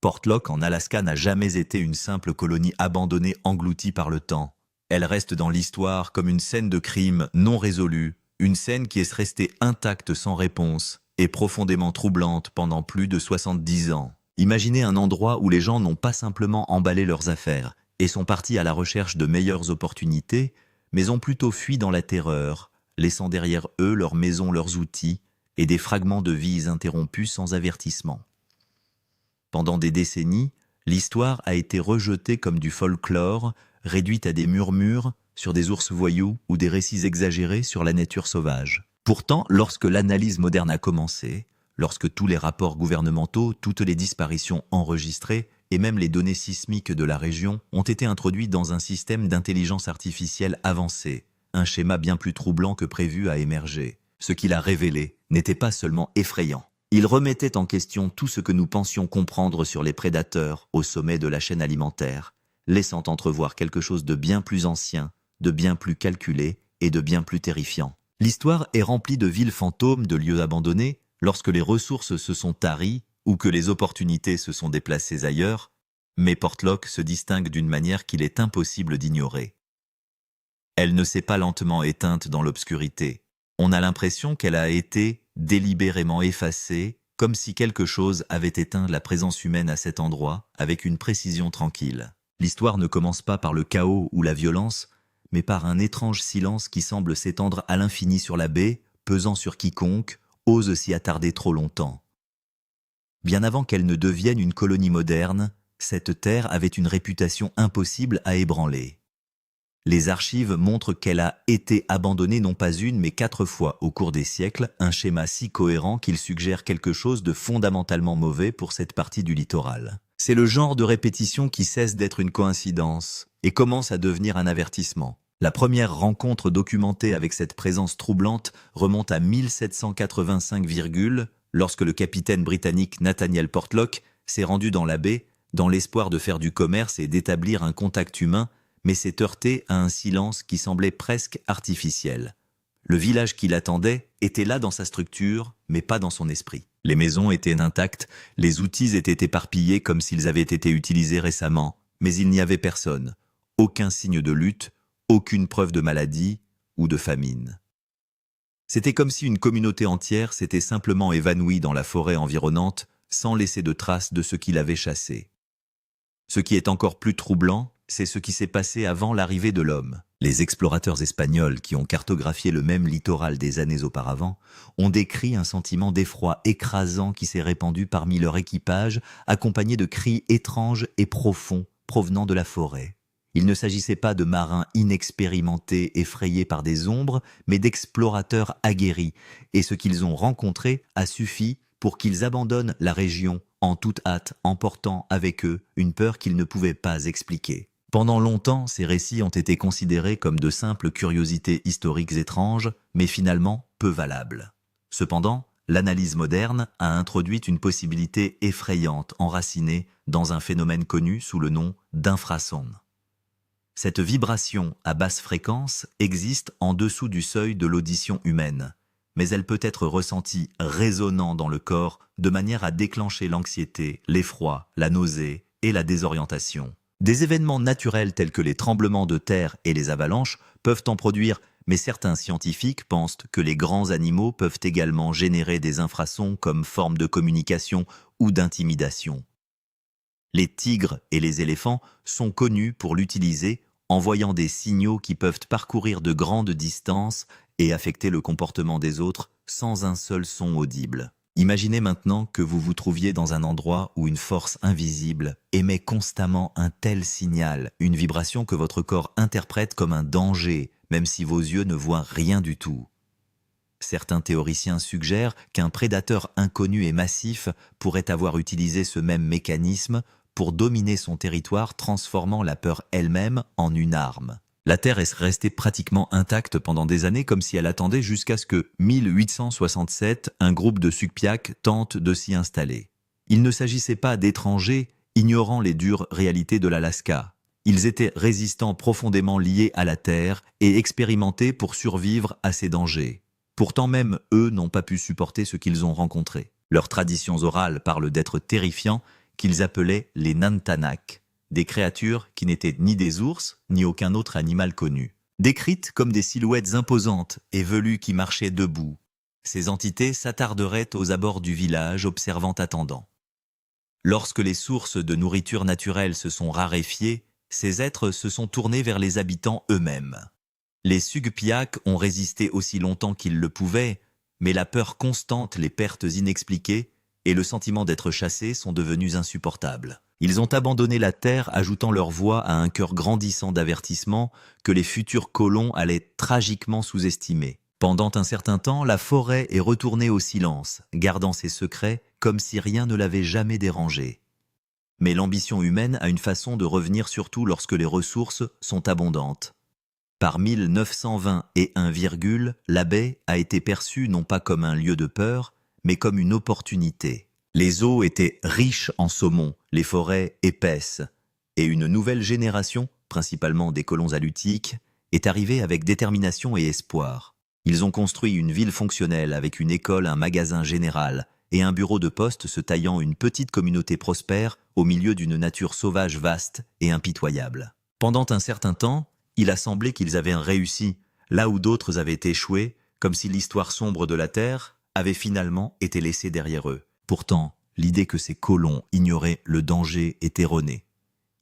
Portlock en Alaska n'a jamais été une simple colonie abandonnée engloutie par le temps. Elle reste dans l'histoire comme une scène de crime non résolue, une scène qui est restée intacte sans réponse et profondément troublante pendant plus de 70 ans. Imaginez un endroit où les gens n'ont pas simplement emballé leurs affaires et sont partis à la recherche de meilleures opportunités, mais ont plutôt fui dans la terreur, laissant derrière eux leurs maisons, leurs outils et des fragments de vies interrompus sans avertissement. Pendant des décennies, l'histoire a été rejetée comme du folklore, réduite à des murmures sur des ours voyous ou des récits exagérés sur la nature sauvage. Pourtant, lorsque l'analyse moderne a commencé, lorsque tous les rapports gouvernementaux, toutes les disparitions enregistrées et même les données sismiques de la région ont été introduits dans un système d'intelligence artificielle avancée, un schéma bien plus troublant que prévu a émergé. Ce qu'il a révélé n'était pas seulement effrayant. Il remettait en question tout ce que nous pensions comprendre sur les prédateurs au sommet de la chaîne alimentaire, laissant entrevoir quelque chose de bien plus ancien, de bien plus calculé et de bien plus terrifiant. L'histoire est remplie de villes fantômes, de lieux abandonnés, lorsque les ressources se sont taries ou que les opportunités se sont déplacées ailleurs, mais Portlock se distingue d'une manière qu'il est impossible d'ignorer. Elle ne s'est pas lentement éteinte dans l'obscurité. On a l'impression qu'elle a été délibérément effacée, comme si quelque chose avait éteint la présence humaine à cet endroit avec une précision tranquille. L'histoire ne commence pas par le chaos ou la violence, mais par un étrange silence qui semble s'étendre à l'infini sur la baie, pesant sur quiconque ose s'y attarder trop longtemps. Bien avant qu'elle ne devienne une colonie moderne, cette terre avait une réputation impossible à ébranler. Les archives montrent qu'elle a été abandonnée non pas une mais 4 fois au cours des siècles, un schéma si cohérent qu'il suggère quelque chose de fondamentalement mauvais pour cette partie du littoral. C'est le genre de répétition qui cesse d'être une coïncidence et commence à devenir un avertissement. La première rencontre documentée avec cette présence troublante remonte à 1785, lorsque le capitaine britannique Nathaniel Portlock s'est rendu dans la baie dans l'espoir de faire du commerce et d'établir un contact humain, mais s'est heurté à un silence qui semblait presque artificiel. Le village qui l'attendait était là dans sa structure, mais pas dans son esprit. Les maisons étaient intactes, les outils étaient éparpillés comme s'ils avaient été utilisés récemment, mais il n'y avait personne, aucun signe de lutte, aucune preuve de maladie ou de famine. C'était comme si une communauté entière s'était simplement évanouie dans la forêt environnante sans laisser de traces de ce qui l'avait chassé. Ce qui est encore plus troublant, c'est ce qui s'est passé avant l'arrivée de l'homme. Les explorateurs espagnols qui ont cartographié le même littoral des années auparavant ont décrit un sentiment d'effroi écrasant qui s'est répandu parmi leur équipage, accompagné de cris étranges et profonds provenant de la forêt. Il ne s'agissait pas de marins inexpérimentés effrayés par des ombres, mais d'explorateurs aguerris, et ce qu'ils ont rencontré a suffi pour qu'ils abandonnent la région en toute hâte, emportant avec eux une peur qu'ils ne pouvaient pas expliquer. Pendant longtemps, ces récits ont été considérés comme de simples curiosités historiques étranges, mais finalement peu valables. Cependant, l'analyse moderne a introduit une possibilité effrayante enracinée dans un phénomène connu sous le nom d'infrason. Cette vibration à basse fréquence existe en dessous du seuil de l'audition humaine, mais elle peut être ressentie résonnant dans le corps de manière à déclencher l'anxiété, l'effroi, la nausée et la désorientation. Des événements naturels tels que les tremblements de terre et les avalanches peuvent en produire, mais certains scientifiques pensent que les grands animaux peuvent également générer des infrasons comme forme de communication ou d'intimidation. Les tigres et les éléphants sont connus pour l'utiliser, envoyant des signaux qui peuvent parcourir de grandes distances et affecter le comportement des autres sans un seul son audible. Imaginez maintenant que vous vous trouviez dans un endroit où une force invisible émet constamment un tel signal, une vibration que votre corps interprète comme un danger, même si vos yeux ne voient rien du tout. Certains théoriciens suggèrent qu'un prédateur inconnu et massif pourrait avoir utilisé ce même mécanisme pour dominer son territoire, transformant la peur elle-même en une arme. La Terre est restée pratiquement intacte pendant des années comme si elle attendait jusqu'à ce que, 1867, un groupe de Sugpiaq tente de s'y installer. Il ne s'agissait pas d'étrangers ignorant les dures réalités de l'Alaska. Ils étaient résistants profondément liés à la Terre et expérimentés pour survivre à ces dangers. Pourtant même eux n'ont pas pu supporter ce qu'ils ont rencontré. Leurs traditions orales parlent d'êtres terrifiants qu'ils appelaient les Nantanak, des créatures qui n'étaient ni des ours, ni aucun autre animal connu. Décrites comme des silhouettes imposantes et velues qui marchaient debout, ces entités s'attarderaient aux abords du village observant attendant. Lorsque les sources de nourriture naturelle se sont raréfiées, ces êtres se sont tournés vers les habitants eux-mêmes. Les Sugpiaq ont résisté aussi longtemps qu'ils le pouvaient, mais la peur constante, les pertes inexpliquées et le sentiment d'être chassés sont devenus insupportables. Ils ont abandonné la terre, ajoutant leur voix à un cœur grandissant d'avertissement que les futurs colons allaient tragiquement sous-estimer. Pendant un certain temps, la forêt est retournée au silence, gardant ses secrets comme si rien ne l'avait jamais dérangé. Mais l'ambition humaine a une façon de revenir surtout lorsque les ressources sont abondantes. Par 1920 et 1, la baie a été perçue non pas comme un lieu de peur, mais comme une opportunité. Les eaux étaient riches en saumon, les forêts épaisses, et une nouvelle génération, principalement des colons halutiques, est arrivée avec détermination et espoir. Ils ont construit une ville fonctionnelle avec une école, un magasin général et un bureau de poste se taillant une petite communauté prospère au milieu d'une nature sauvage vaste et impitoyable. Pendant un certain temps, il a semblé qu'ils avaient réussi, là où d'autres avaient échoué, comme si l'histoire sombre de la Terre avait finalement été laissée derrière eux. Pourtant, l'idée que ces colons ignoraient le danger est erronée.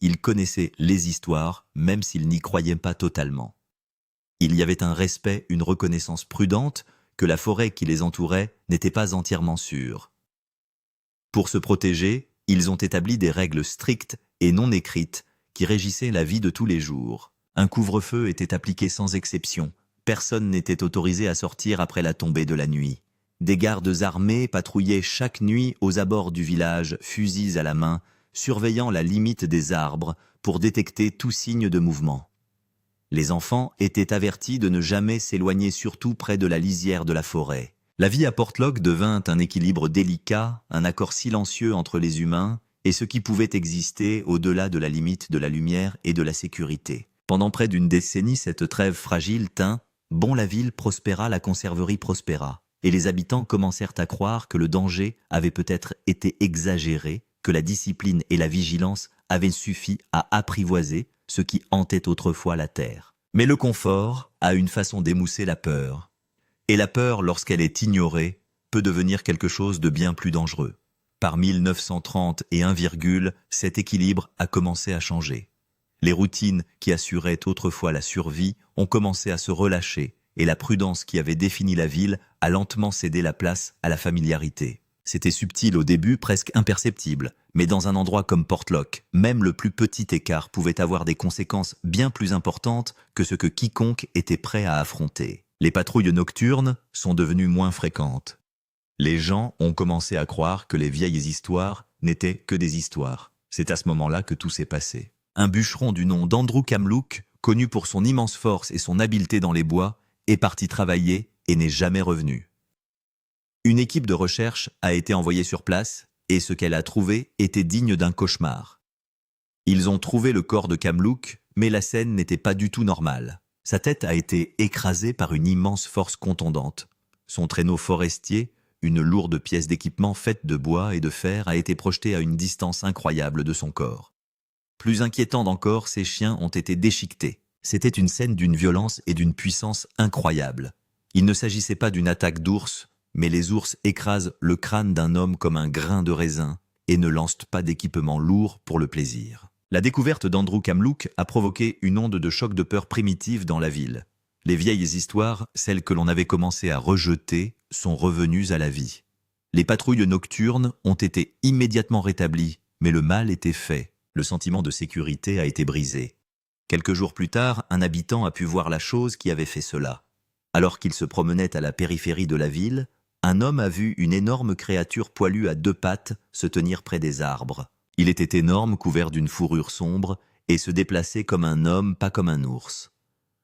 Ils connaissaient les histoires, même s'ils n'y croyaient pas totalement. Il y avait un respect, une reconnaissance prudente que la forêt qui les entourait n'était pas entièrement sûre. Pour se protéger, ils ont établi des règles strictes et non écrites qui régissaient la vie de tous les jours. Un couvre-feu était appliqué sans exception. Personne n'était autorisé à sortir après la tombée de la nuit. Des gardes armés patrouillaient chaque nuit aux abords du village, fusils à la main, surveillant la limite des arbres pour détecter tout signe de mouvement. Les enfants étaient avertis de ne jamais s'éloigner surtout près de la lisière de la forêt. La vie à Portlock devint un équilibre délicat, un accord silencieux entre les humains et ce qui pouvait exister au-delà de la limite de la lumière et de la sécurité. Pendant près d'une décennie, cette trêve fragile tint, bon la ville prospéra, la conserverie prospéra, et les habitants commencèrent à croire que le danger avait peut-être été exagéré, que la discipline et la vigilance avaient suffi à apprivoiser ce qui hantait autrefois la terre. Mais le confort a une façon d'émousser la peur. Et la peur, lorsqu'elle est ignorée, peut devenir quelque chose de bien plus dangereux. Par 1930 et 1, cet équilibre a commencé à changer. Les routines qui assuraient autrefois la survie ont commencé à se relâcher et la prudence qui avait défini la ville a lentement cédé la place à la familiarité. C'était subtil au début, presque imperceptible, mais dans un endroit comme Portlock, même le plus petit écart pouvait avoir des conséquences bien plus importantes que ce que quiconque était prêt à affronter. Les patrouilles nocturnes sont devenues moins fréquentes. Les gens ont commencé à croire que les vieilles histoires n'étaient que des histoires. C'est à ce moment-là que tout s'est passé. Un bûcheron du nom d'Andrew Kamloof, connu pour son immense force et son habileté dans les bois, est parti travailler et n'est jamais revenu. Une équipe de recherche a été envoyée sur place et ce qu'elle a trouvé était digne d'un cauchemar. Ils ont trouvé le corps de Kamloof, mais la scène n'était pas du tout normale. Sa tête a été écrasée par une immense force contondante. Son traîneau forestier, une lourde pièce d'équipement faite de bois et de fer, a été projeté à une distance incroyable de son corps. Plus inquiétant encore, ses chiens ont été déchiquetés. C'était une scène d'une violence et d'une puissance incroyables. Il ne s'agissait pas d'une attaque d'ours, mais les ours écrasent le crâne d'un homme comme un grain de raisin et ne lancent pas d'équipement lourd pour le plaisir. La découverte d'Andrew Kamloof a provoqué une onde de choc de peur primitive dans la ville. Les vieilles histoires, celles que l'on avait commencé à rejeter, sont revenues à la vie. Les patrouilles nocturnes ont été immédiatement rétablies, mais le mal était fait. Le sentiment de sécurité a été brisé. Quelques jours plus tard, un habitant a pu voir la chose qui avait fait cela. Alors qu'il se promenait à la périphérie de la ville, un homme a vu une énorme créature poilue à 2 pattes se tenir près des arbres. Il était énorme, couvert d'une fourrure sombre, et se déplaçait comme un homme, pas comme un ours.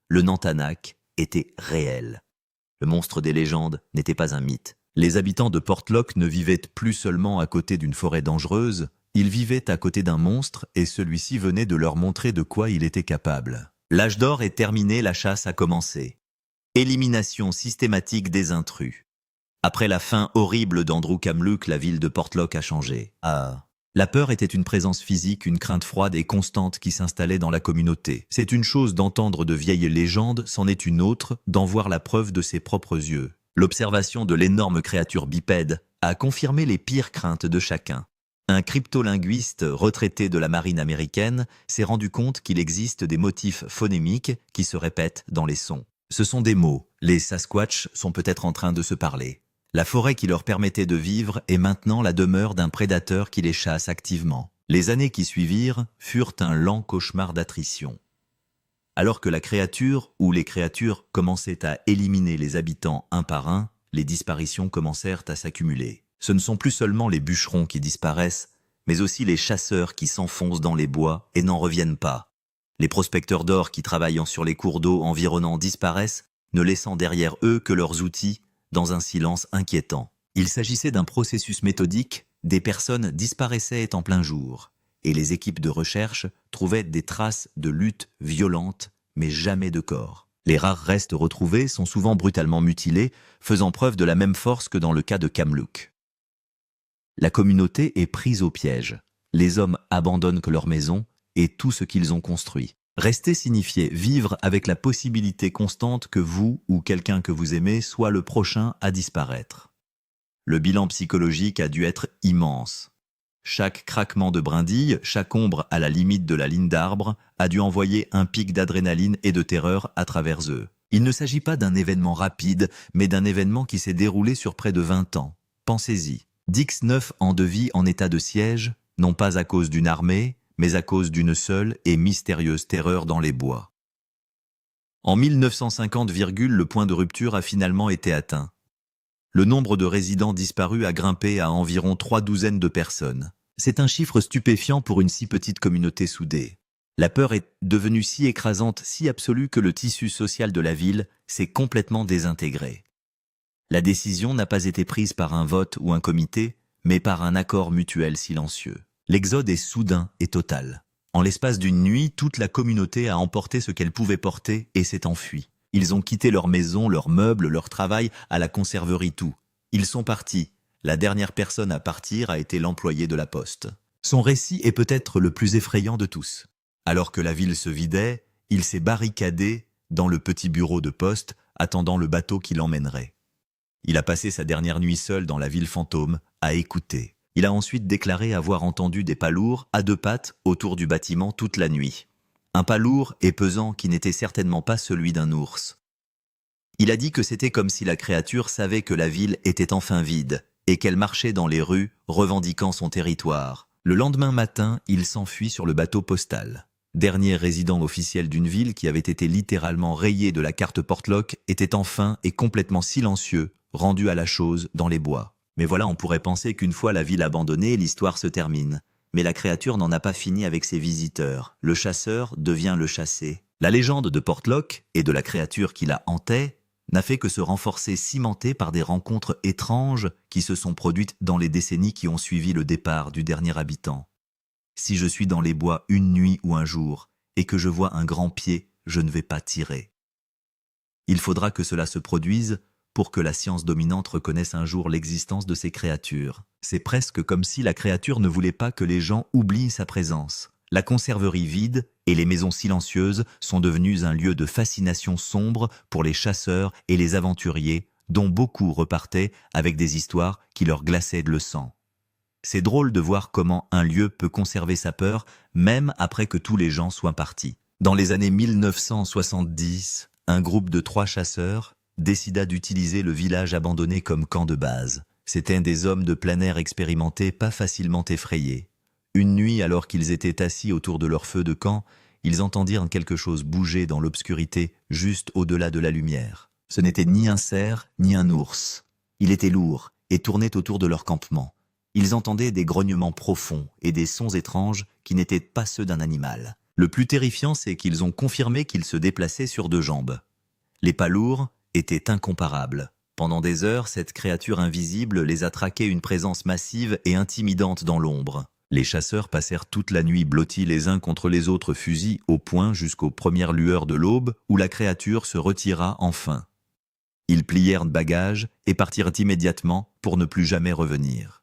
Le Nantanak était réel. Le monstre des légendes n'était pas un mythe. Les habitants de Portlock ne vivaient plus seulement à côté d'une forêt dangereuse, ils vivaient à côté d'un monstre et celui-ci venait de leur montrer de quoi il était capable. L'âge d'or est terminé, la chasse a commencé. Élimination systématique des intrus. Après la fin horrible d'Andrew Kamloof, la ville de Portlock a changé. La peur était une présence physique, une crainte froide et constante qui s'installait dans la communauté. C'est une chose d'entendre de vieilles légendes, c'en est une autre d'en voir la preuve de ses propres yeux. L'observation de l'énorme créature bipède a confirmé les pires craintes de chacun. Un cryptolinguiste retraité de la marine américaine s'est rendu compte qu'il existe des motifs phonémiques qui se répètent dans les sons. Ce sont des mots. Les Sasquatch sont peut-être en train de se parler. La forêt qui leur permettait de vivre est maintenant la demeure d'un prédateur qui les chasse activement. Les années qui suivirent furent un lent cauchemar d'attrition. Alors que la créature ou les créatures commençaient à éliminer les habitants un par un, les disparitions commencèrent à s'accumuler. Ce ne sont plus seulement les bûcherons qui disparaissent, mais aussi les chasseurs qui s'enfoncent dans les bois et n'en reviennent pas. Les prospecteurs d'or qui travaillant sur les cours d'eau environnants disparaissent, ne laissant derrière eux que leurs outils, dans un silence inquiétant. Il s'agissait d'un processus méthodique, des personnes disparaissaient en plein jour, et les équipes de recherche trouvaient des traces de luttes violentes, mais jamais de corps. Les rares restes retrouvés sont souvent brutalement mutilés, faisant preuve de la même force que dans le cas de Kamloops. La communauté est prise au piège. Les hommes abandonnent que leur maison et tout ce qu'ils ont construit. Rester signifiait vivre avec la possibilité constante que vous ou quelqu'un que vous aimez soit le prochain à disparaître. Le bilan psychologique a dû être immense. Chaque craquement de brindille, chaque ombre à la limite de la ligne d'arbre a dû envoyer un pic d'adrénaline et de terreur à travers eux. Il ne s'agit pas d'un événement rapide, mais d'un événement qui s'est déroulé sur près de 20 ans. Pensez-y. Dix-9 ans de vie en état de siège, non pas à cause d'une armée, mais à cause d'une seule et mystérieuse terreur dans les bois. En 1950, le point de rupture a finalement été atteint. Le nombre de résidents disparus a grimpé à environ 3 douzaines de personnes. C'est un chiffre stupéfiant pour une si petite communauté soudée. La peur est devenue si écrasante, si absolue que le tissu social de la ville s'est complètement désintégré. La décision n'a pas été prise par un vote ou un comité, mais par un accord mutuel silencieux. L'exode est soudain et total. En l'espace d'une nuit, toute la communauté a emporté ce qu'elle pouvait porter et s'est enfuie. Ils ont quitté leur maison, leurs meubles, leur travail, à la conserverie tout. Ils sont partis. La dernière personne à partir a été l'employé de la poste. Son récit est peut-être le plus effrayant de tous. Alors que la ville se vidait, il s'est barricadé dans le petit bureau de poste, attendant le bateau qui l'emmènerait. Il a passé sa dernière nuit seul dans la ville fantôme, à écouter. Il a ensuite déclaré avoir entendu des pas lourds à 2 pattes autour du bâtiment toute la nuit. Un pas lourd et pesant qui n'était certainement pas celui d'un ours. Il a dit que c'était comme si la créature savait que la ville était enfin vide et qu'elle marchait dans les rues revendiquant son territoire. Le lendemain matin, il s'enfuit sur le bateau postal. Dernier résident officiel d'une ville qui avait été littéralement rayée de la carte Portlock, était enfin et complètement silencieux, rendu à la chose dans les bois. Mais voilà, on pourrait penser qu'une fois la ville abandonnée, l'histoire se termine. Mais la créature n'en a pas fini avec ses visiteurs. Le chasseur devient le chassé. La légende de Portlock et de la créature qui la hantait n'a fait que se renforcer, cimentée par des rencontres étranges qui se sont produites dans les décennies qui ont suivi le départ du dernier habitant. Si je suis dans les bois une nuit ou un jour, et que je vois un grand pied, je ne vais pas tirer. Il faudra que cela se produise pour que la science dominante reconnaisse un jour l'existence de ces créatures. C'est presque comme si la créature ne voulait pas que les gens oublient sa présence. La conserverie vide et les maisons silencieuses sont devenues un lieu de fascination sombre pour les chasseurs et les aventuriers, dont beaucoup repartaient avec des histoires qui leur glaçaient le sang. C'est drôle de voir comment un lieu peut conserver sa peur, même après que tous les gens soient partis. Dans les années 1970, un groupe de 3 chasseurs décida d'utiliser le village abandonné comme camp de base. C'étaient des hommes de plein air expérimentés, pas facilement effrayés. Une nuit, alors qu'ils étaient assis autour de leur feu de camp, ils entendirent quelque chose bouger dans l'obscurité, juste au-delà de la lumière. Ce n'était ni un cerf, ni un ours. Il était lourd et tournait autour de leur campement. Ils entendaient des grognements profonds et des sons étranges qui n'étaient pas ceux d'un animal. Le plus terrifiant, c'est qu'ils ont confirmé qu'il se déplaçait sur 2 jambes. Les pas lourds étaient incomparables. Pendant des heures, cette créature invisible les a traqués une présence massive et intimidante dans l'ombre. Les chasseurs passèrent toute la nuit blottis les uns contre les autres, fusils au poing jusqu'aux premières lueurs de l'aube où la créature se retira enfin. Ils plièrent bagages et partirent immédiatement pour ne plus jamais revenir.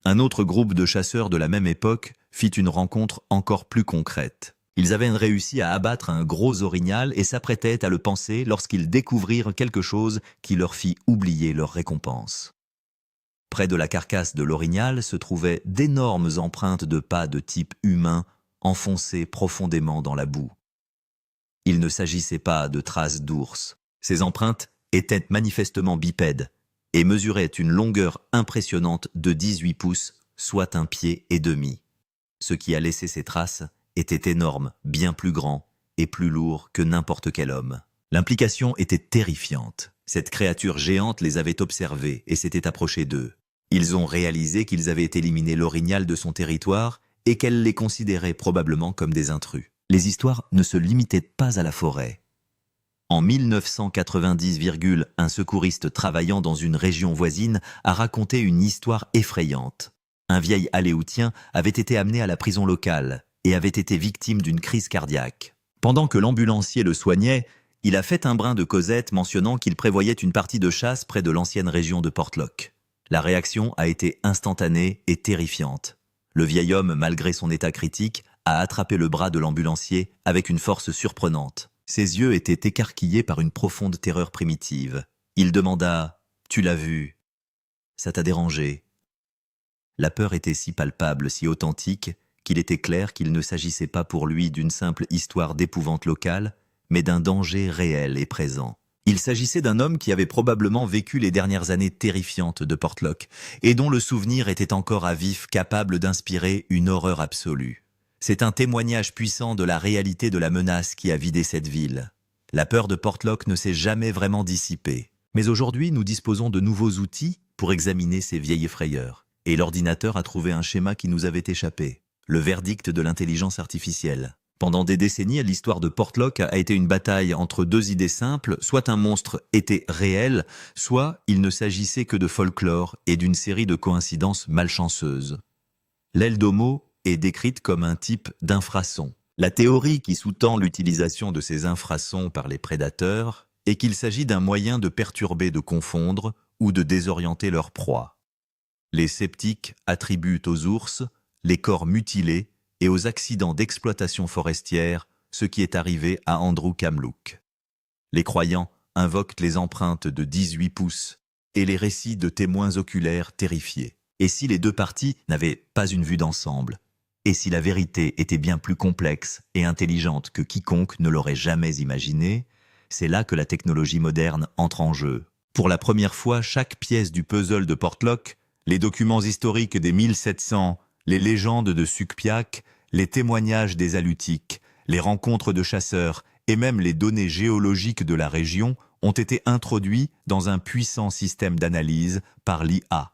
Un autre groupe de chasseurs de la même époque fit une rencontre encore plus concrète. Ils avaient réussi à abattre un gros orignal et s'apprêtaient à le panser lorsqu'ils découvrirent quelque chose qui leur fit oublier leur récompense. Près de la carcasse de l'orignal se trouvaient d'énormes empreintes de pas de type humain enfoncées profondément dans la boue. Il ne s'agissait pas de traces d'ours. Ces empreintes étaient manifestement bipèdes et mesuraient une longueur impressionnante de 18 pouces, soit un pied et demi. Ce qui a laissé ces traces était énorme, bien plus grand et plus lourd que n'importe quel homme. L'implication était terrifiante. Cette créature géante les avait observés et s'était approchée d'eux. Ils ont réalisé qu'ils avaient éliminé l'orignal de son territoire et qu'elle les considérait probablement comme des intrus. Les histoires ne se limitaient pas à la forêt. En 1990, un secouriste travaillant dans une région voisine a raconté une histoire effrayante. Un vieil aléoutien avait été amené à la prison locale et avait été victime d'une crise cardiaque. Pendant que l'ambulancier le soignait, il a fait un brin de causette mentionnant qu'il prévoyait une partie de chasse près de l'ancienne région de Portlock. La réaction a été instantanée et terrifiante. Le vieil homme, malgré son état critique, a attrapé le bras de l'ambulancier avec une force surprenante. Ses yeux étaient écarquillés par une profonde terreur primitive. Il demanda « Tu l'as vu ? Ça t'a dérangé ?» La peur était si palpable, si authentique, qu'il était clair qu'il ne s'agissait pas pour lui d'une simple histoire d'épouvante locale, mais d'un danger réel et présent. Il s'agissait d'un homme qui avait probablement vécu les dernières années terrifiantes de Portlock et dont le souvenir était encore à vif, capable d'inspirer une horreur absolue. C'est un témoignage puissant de la réalité de la menace qui a vidé cette ville. La peur de Portlock ne s'est jamais vraiment dissipée. Mais aujourd'hui, nous disposons de nouveaux outils pour examiner ces vieilles frayeurs. Et l'ordinateur a trouvé un schéma qui nous avait échappé. Le verdict de l'intelligence artificielle. Pendant des décennies, l'histoire de Portlock a été une bataille entre deux idées simples, soit un monstre était réel, soit il ne s'agissait que de folklore et d'une série de coïncidences malchanceuses. L'aile d'Homo est décrite comme un type d'infrason. La théorie qui sous-tend l'utilisation de ces infrasons par les prédateurs est qu'il s'agit d'un moyen de perturber, de confondre ou de désorienter leur proie. Les sceptiques attribuent aux ours les corps mutilés et aux accidents d'exploitation forestière ce qui est arrivé à Andrew Kamluk. Les croyants invoquent les empreintes de 18 pouces et les récits de témoins oculaires terrifiés. Et si les deux parties n'avaient pas une vue d'ensemble ? Et si la vérité était bien plus complexe et intelligente que quiconque ne l'aurait jamais imaginé, c'est là que la technologie moderne entre en jeu. Pour la première fois, chaque pièce du puzzle de Portlock, les documents historiques des 1700, les légendes de Sukpiak, les témoignages des Alutiques, les rencontres de chasseurs et même les données géologiques de la région ont été introduits dans un puissant système d'analyse par l'IA.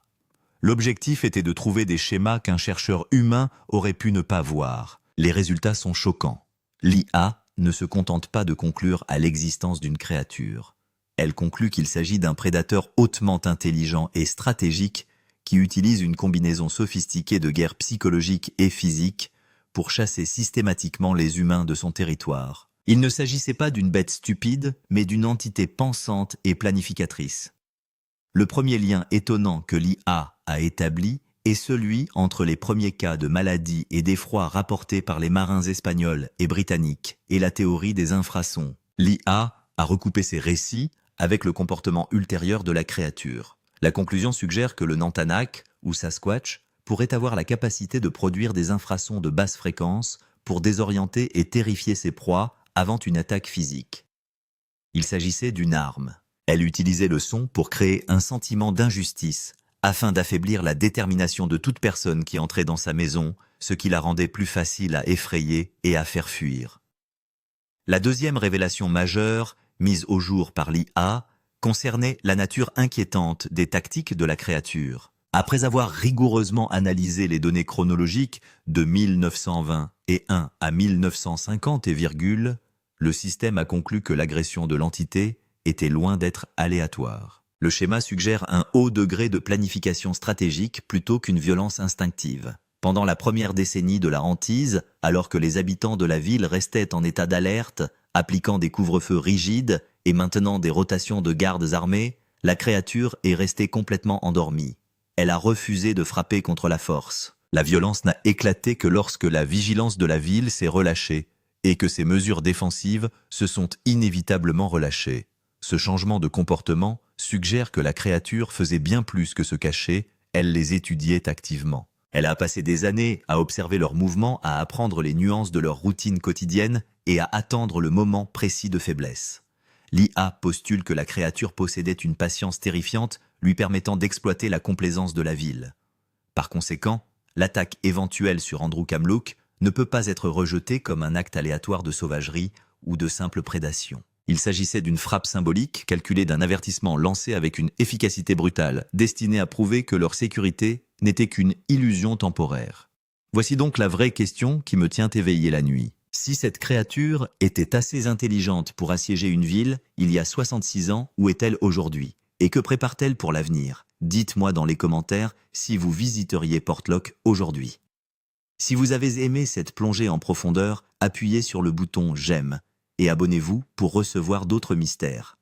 L'objectif était de trouver des schémas qu'un chercheur humain aurait pu ne pas voir. Les résultats sont choquants. L'IA ne se contente pas de conclure à l'existence d'une créature. Elle conclut qu'il s'agit d'un prédateur hautement intelligent et stratégique qui utilise une combinaison sophistiquée de guerre psychologique et physique pour chasser systématiquement les humains de son territoire. Il ne s'agissait pas d'une bête stupide, mais d'une entité pensante et planificatrice. Le premier lien étonnant que l'IA a établi est celui entre les premiers cas de maladies et d'effroi rapportés par les marins espagnols et britanniques et la théorie des infrasons. L'IA a recoupé ces récits avec le comportement ultérieur de la créature. La conclusion suggère que le Nantanak, ou Sasquatch, pourrait avoir la capacité de produire des infrasons de basse fréquence pour désorienter et terrifier ses proies avant une attaque physique. Il s'agissait d'une arme. Elle utilisait le son pour créer un sentiment d'injustice, afin d'affaiblir la détermination de toute personne qui entrait dans sa maison, ce qui la rendait plus facile à effrayer et à faire fuir. La deuxième révélation majeure, mise au jour par l'IA, concernait la nature inquiétante des tactiques de la créature. Après avoir rigoureusement analysé les données chronologiques de 1920 et 1 à 1950 et virgule, le système a conclu que l'agression de l'entité était loin d'être aléatoire. Le schéma suggère un haut degré de planification stratégique plutôt qu'une violence instinctive. Pendant la première décennie de la hantise, alors que les habitants de la ville restaient en état d'alerte, appliquant des couvre-feux rigides et maintenant des rotations de gardes armés, la créature est restée complètement endormie. elle a refusé de frapper contre la force. La violence n'a éclaté que lorsque la vigilance de la ville s'est relâchée et que ses mesures défensives se sont inévitablement relâchées. Ce changement de comportement suggère que la créature faisait bien plus que se cacher, elle les étudiait activement. Elle a passé des années à observer leurs mouvements, à apprendre les nuances de leur routine quotidienne et à attendre le moment précis de faiblesse. L'IA postule que la créature possédait une patience terrifiante, lui permettant d'exploiter la complaisance de la ville. Par conséquent, l'attaque éventuelle sur Andrew Kamluk ne peut pas être rejetée comme un acte aléatoire de sauvagerie ou de simple prédation. Il s'agissait d'une frappe symbolique calculée d'un avertissement lancé avec une efficacité brutale, destinée à prouver que leur sécurité n'était qu'une illusion temporaire. Voici donc la vraie question qui me tient éveillé la nuit. Si cette créature était assez intelligente pour assiéger une ville il y a 66 ans, où est-elle aujourd'hui? Et que prépare-t-elle pour l'avenir? Dites-moi dans les commentaires si vous visiteriez Portlock aujourd'hui. Si vous avez aimé cette plongée en profondeur, appuyez sur le bouton « J'aime » et abonnez-vous pour recevoir d'autres mystères.